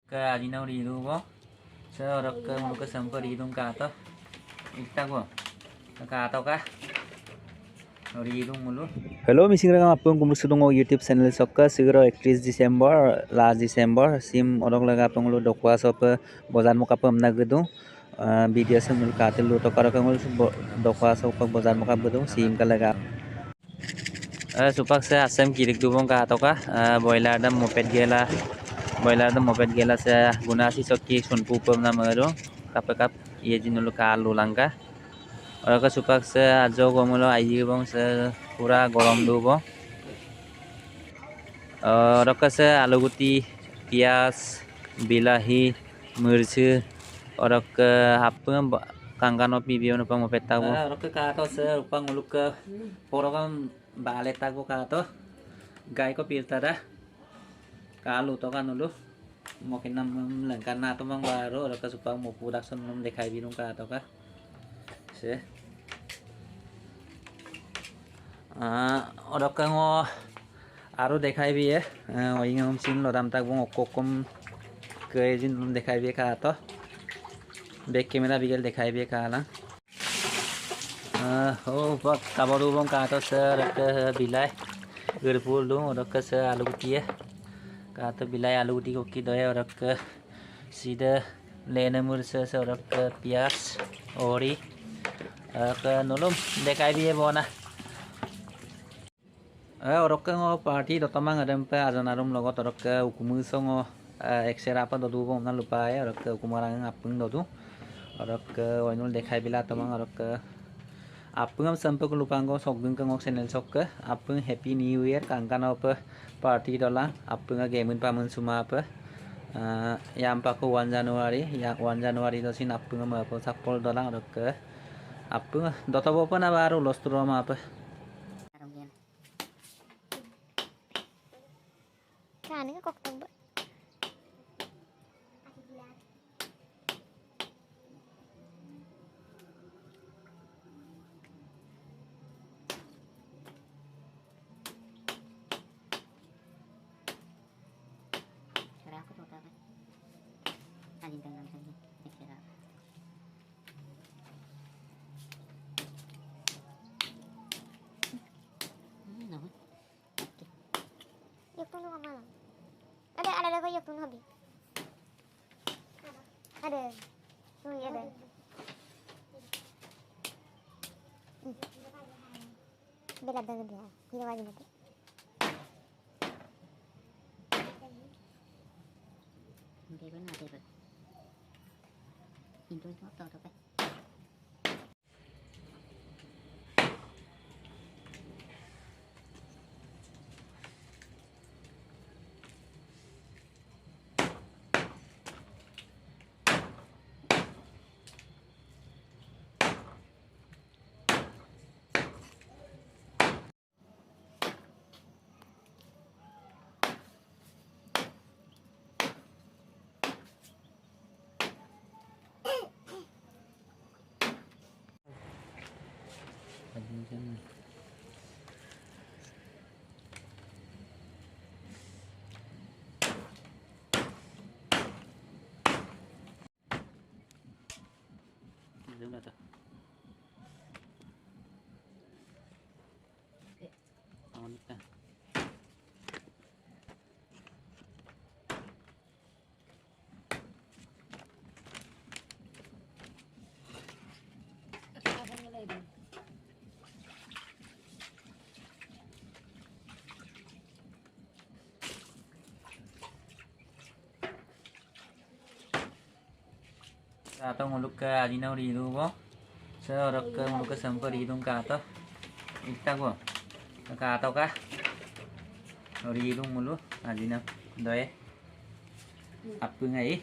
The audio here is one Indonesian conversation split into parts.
Ke adina ridu bo. Seorang ke mulut ke sampah ridung kata. Ikta bo. Kata kah? Ridung mulu. Hello, missing rang apung kumur sudungo YouTube channel sokka siguro 31 Desember last December sim orok laga apung lu dokwa sop bozar muka pem nagedung video semul katil lu to karo kangul dokwa sop bozar muka bedung sim kalaga supak se asem kirik dubong ka atoka boiler dam moped gela se gunasi sokki sunpu pem na mero kap ye jinulu ka lu langka orok supak se ajo gomulo ayi bong se pura gorom dubo रकसे आलूगुटी पियाज बिलाहि मिर्च orok hapung kangkano pibion upang mapetago orok kato se upang uluk porokam bale tago kato gai ko piltada kalu to kan ulu mokin nam lengkan na to mang baru orok supang mo production nam dekai binung kato ka se orok ngo আরো দেখাইবি ওইম চিন লদাম তাক বং অকম কেজিন দেখাইবি কা তো বেক ক্যামেরা বিগেল দেখাইবি কালা ও বক কাবরু বং কা তো সর কে বিলাই গরপুল দু রক সে আলু গুটিয়ে কা তো বিলাই আলু গুটি को की দয়ে রক सीधे लेने मुर से रक पियास ओरी के नुलुम देखाइबि बोना orok ke ngo party dotamang adem pe ajonarum logot orok ke ukumu songo eksera apa dodu bom na lupa ya orok ke ukumarang apung dodu orok ke oinul dekhai bila tamang orok ke apung am sampai ke lupango sokgung ke ngok channel sok ke apung happy new year kangkan apa party dola apung game pamun suma apa yang paku 1 Januari yang 1 Januari dosin apung am apa sapol dola orok ke apung dotobo apa na baru los turoma apa Ini kok tembak. Cara aku tuh apa? Anjing tangan saja. Ekstra. Nah. Yuk tunggu malam. Ada apa yuk tunggu habis. Ada. Oh iya ada. Bela dengan dia. Kita wajib nanti. Oke benar deh. Pintu itu apa? Zoom na to. On ka. Atau nguluk ke adina ridu bo. Seorang ke nguluk ke sampah ridung kata. Ikta bo. Kata kah? Ridung mulu adina doye. Apa ngai?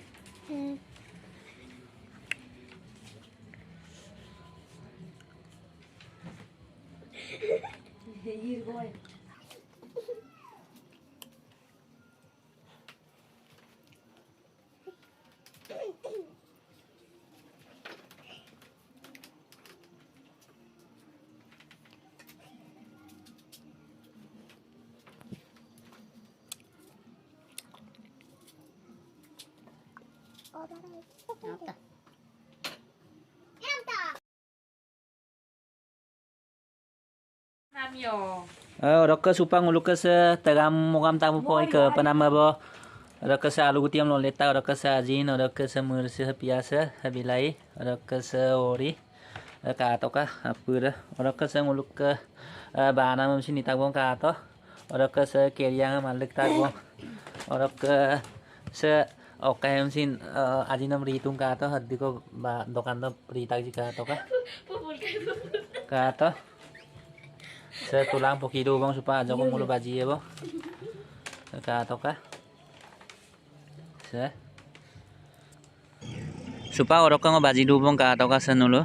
Apa? Rokka supang ulukka se tagam mogam tamu poi ke panama bo rokka se alu gutiam lo leta rokka se ajin rokka se mursi piasa habilai rokka se ori ka to ka apura rokka se ulukka bana mam sini tagbong ka to rokka se keriang malik tagbong rokka se oke mam sin ajinam ritung ka to haddi ko ba dokan to prita ji ka to ka to se tulang pokido bang supaya aja ko mulu baji ya bang ka to ka se supaya orok ka baji do bang ka to ka se nulu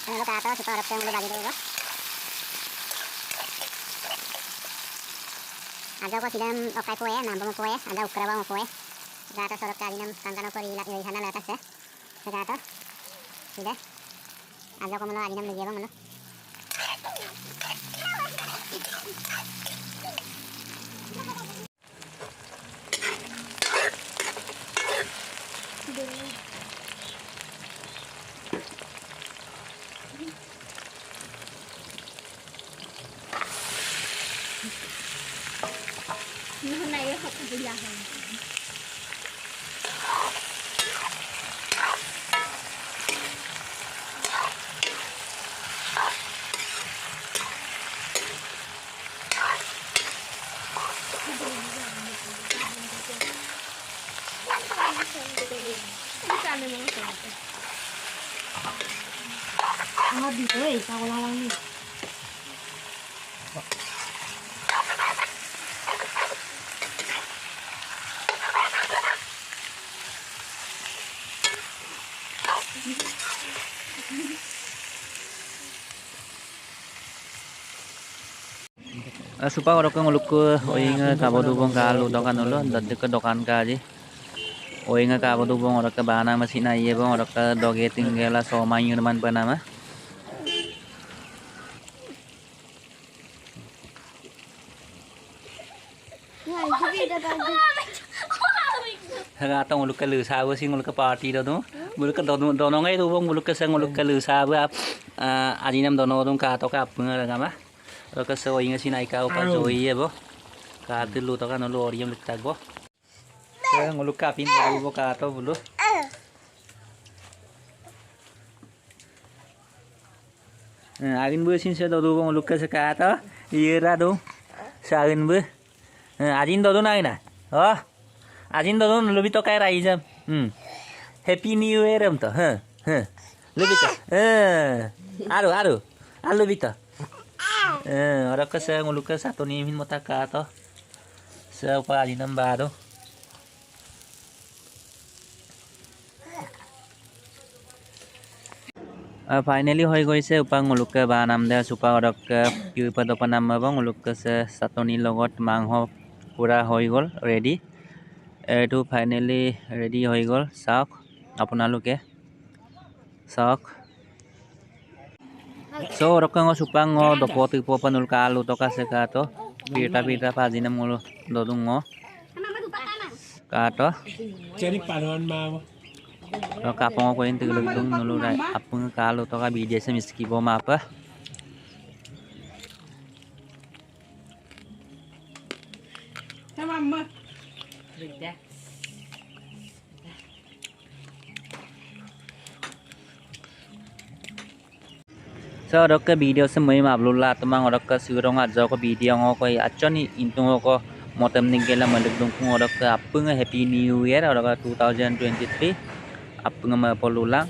Ano ka to? Supaya orok ka mulu baji do. Ada ko sidam okai poe, nambang poe, ada ukra bang poe. Gato sorok kali nam kangkano ko rilak yoi hana latas ya. Gato. Sudah. Ada ko mano ali nam lagi bang mano. Hôm nay học cái gì vậy? À, đi tới sao la lăng đi. supaya orok ka nguluk ko oinga ka bodu bang ka lu dokan ulo dadde ka dokan ka ji oinga ka bodu bang orok ka bana masina iye bang orok ka doge tinggela somai man panama Haga tong uluk ka lu sabu sing uluk ka party do no uluk ka dono ngai do bang uluk ka sang uluk ka lu sabu ajinam dono dong ka to ka punga ga ma orok ka so oinga sinai ka upa joi ye bo ka tilu to ka no lo oriam litak bo sang uluk ka pin do bo ka to bulu agin bu sin se do bang uluk ka sa ka to ira do sa agin bu ajin do na ina oh Ajin do lebih to kayak raijam. Happy New Year to. Lebih to. Aduh. Lebih to. Orang ke saya nguluk ke satu nih min motaka to. Saya pa ajin nam baru. Finally hoi গৈছে upang nguluk ke ba nam de supa orang ke yu pa do pa nam ba nguluk ke se satu nih logot mangho pura hoi gol ready. এইটো finally ready হৈ গ'ল চাওক আপোনালোকে চাওক so rokang supang dopoti po panul kalu to kasi kato pita pagina mo dodong mo kato jadi panuan mau kapong ko yung tigulugdong nuluray apong kalu to ka bidya sa miski po mapa so rokka video semai upload la tamang rokka surong aja ko video ngo ko achoni intung ko motem ningela malugdong ko rokka apung happy new year rokka 2023 apung ma polulang